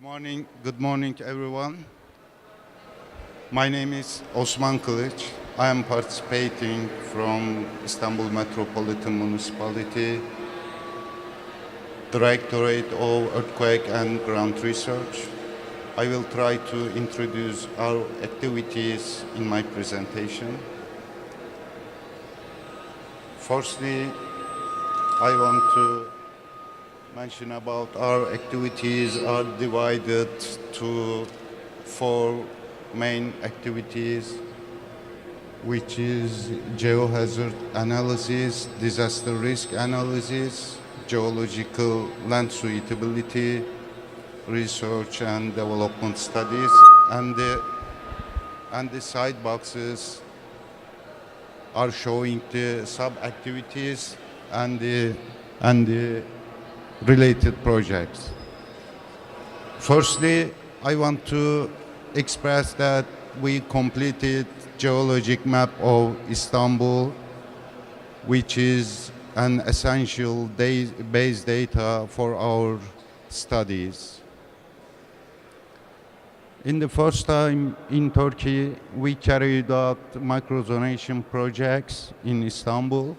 Good morning, everyone. My name is Osman Kılıç. I am participating from Istanbul Metropolitan Municipality, Directorate of Earthquake and Ground Research. I will try to introduce our activities in my presentation. Firstly, I want to mention about our activities are divided to four main activities, which is geohazard analysis, disaster risk analysis, geological land suitability, research and development studies, and the side boxes are showing the sub-activities and the related projects. Firstly, I want to express that we completed geologic map of Istanbul, which is an essential base data for our studies. In the first time in Turkey, we carried out microzonation projects in Istanbul.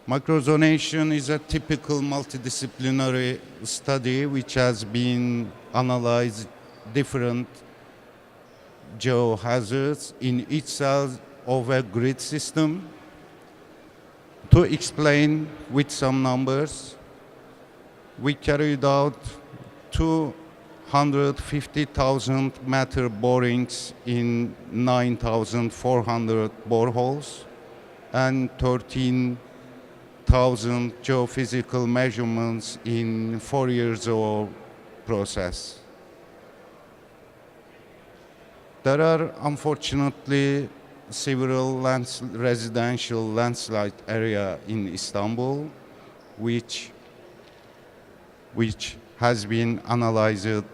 Microzonation is a typical multidisciplinary study which has been analyzed different geohazards in each cell of a grid system. To explain with some numbers, we carried out 250,000 meter borings in 9,400 boreholes and 13,000 geophysical measurements in 4 years of process. There are unfortunately several residential landslide area in Istanbul, which has been analyzed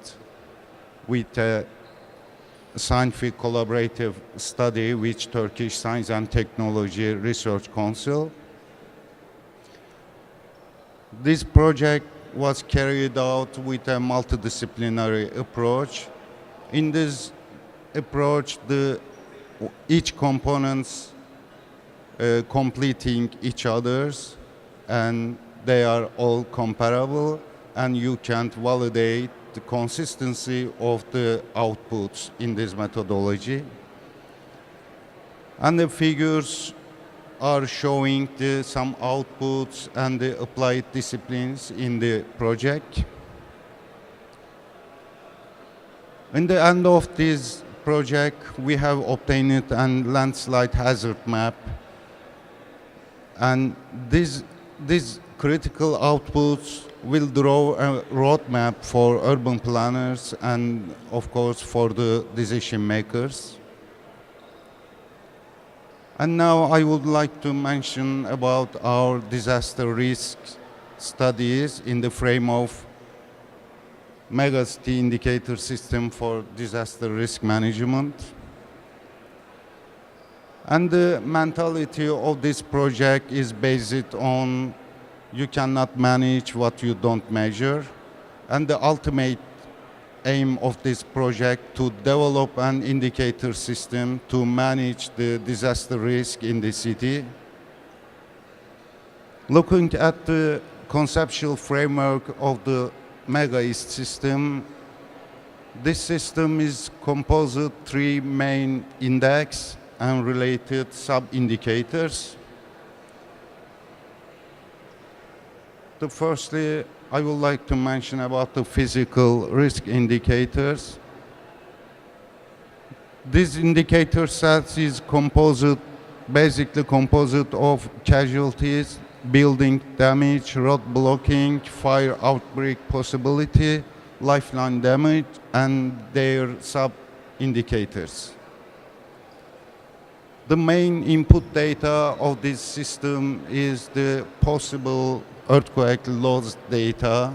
with a scientific collaborative study with Turkish Science and Technology Research Council. This project was carried out with a multidisciplinary approach. In this approach, each components completing each others, and they are all comparable, and you can validate the consistency of the outputs in this methodology. And the figures are showing some outputs and the applied disciplines in the project. In the end of this project, we have obtained a landslide hazard map, and these critical outputs will draw a roadmap for urban planners and, of course, for the decision makers. And now I would like to mention about our disaster risk studies in the frame of megacity indicator system for disaster risk management. And the mentality of this project is based on you cannot manage what you don't measure. And the ultimate aim of this project to develop an indicator system to manage the disaster risk in the city. Looking at the conceptual framework of the Mega-East system, this system is composed of three main index and related sub-indicators. Firstly, I would like to mention about the physical risk indicators. This indicator set is basically composed of casualties, building damage, road blocking, fire outbreak possibility, lifeline damage, and their sub-indicators. The main input data of this system is the possible earthquake loss data,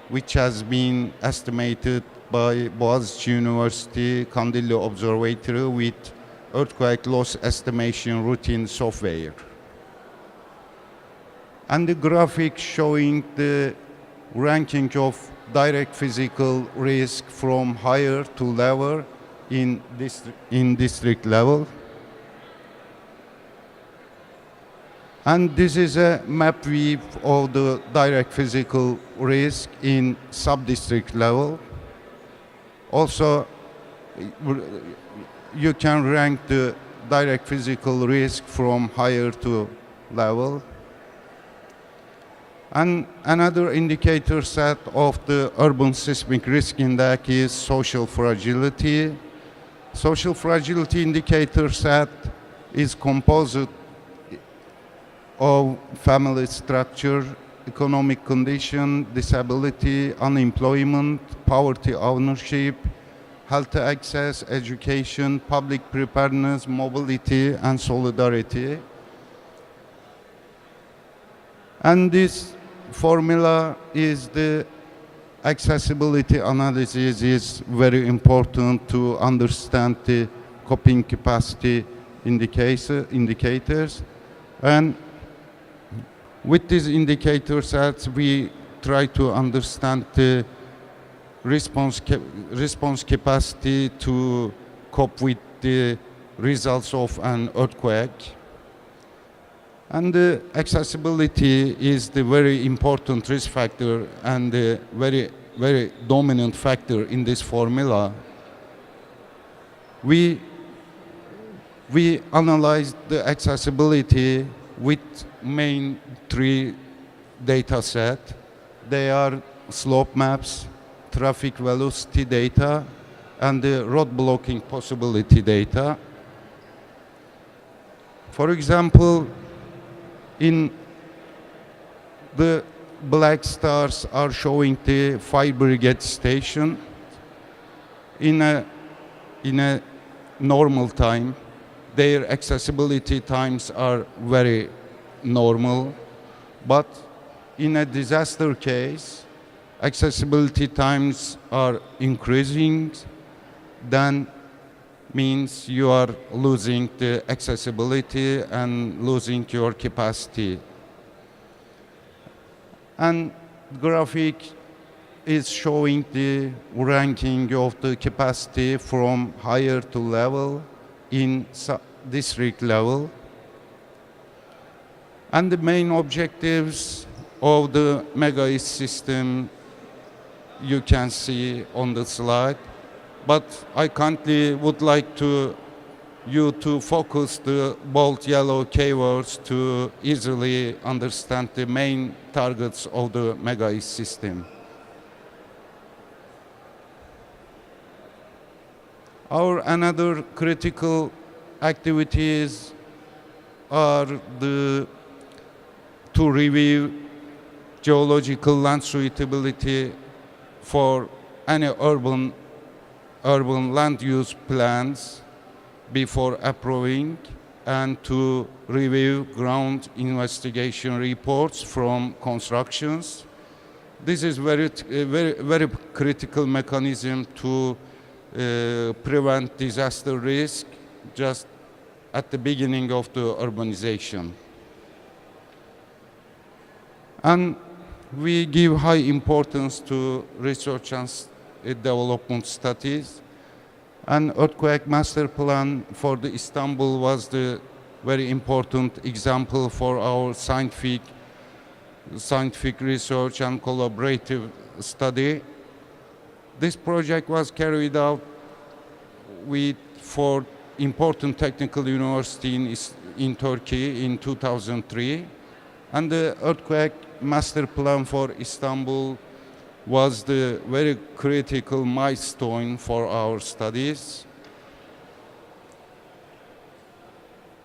which has been estimated by Boğaziçi University Kandilli Observatory with earthquake loss estimation routine software. And the graphic showing the ranking of direct physical risk from higher to lower in district level. And this is a map view of the direct physical risk in sub-district level. Also, you can rank the direct physical risk from higher to level. And another indicator set of the urban seismic risk index is social fragility. Social fragility indicator set is composed of family structure, economic condition, disability, unemployment, poverty ownership, health access, education, public preparedness, mobility, and solidarity. And this formula is the accessibility analysis is very important to understand the coping capacity indicators. And with these indicator sets, we try to understand the response capacity to cope with the results of an earthquake. And the accessibility is the very important risk factor and the very, very dominant factor in this formula. We analyzed the accessibility with main three data set. They are slope maps, traffic velocity data, and the road blocking possibility data. For example, in the black stars are showing the fire brigade station. In a normal time, their accessibility times are very normal, but in a disaster case, accessibility times are increasing. Then means you are losing the accessibility and losing your capacity. And graphic is showing the ranking of the capacity from higher to level in district level. And the main objectives of the Mega East system you can see on the slide. But I kindly would like you to focus the bold yellow keywords to easily understand the main targets of the Mega East system. Our another critical activities are to review geological land suitability for any urban land use plans before approving, and to review ground investigation reports from constructions. This is very critical mechanism to prevent disaster risk just at the beginning of the urbanization. And we give high importance to research and development studies. An earthquake master plan for the Istanbul was the very important example for our scientific research and collaborative study. This project was carried out with 4 important technical universities in Turkey in 2003. And the earthquake master plan for Istanbul was the very critical milestone for our studies.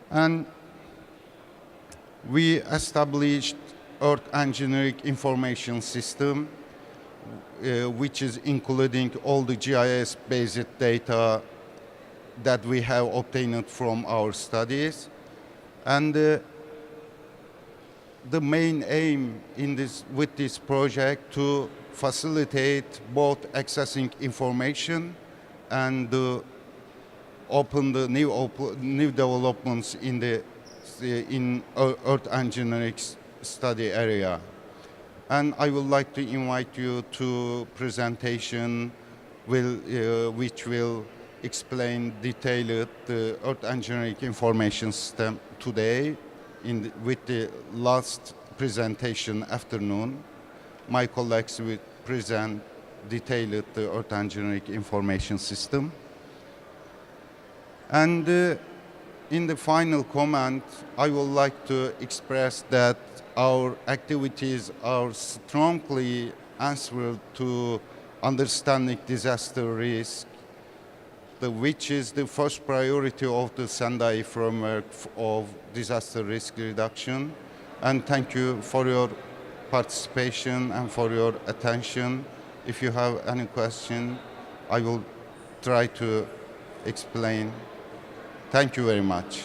And we established Earth Engineering Information System, which is including all the GIS-based data that we have obtained from our studies. And the main aim with this project to facilitate both accessing information and open the new developments in Earth engineering study area. And I would like to invite you to presentation which will explain detailed the Earth Engineering Information System today with the last presentation afternoon. My colleagues will present detailed the Earth Engineering Information System. And in the final comment, I would like to express that our activities are strongly answered to understanding disaster risk, which is the first priority of the Sendai framework of disaster risk reduction. And thank you for your participation and for your attention. If you have any question, I will try to explain. Thank you very much.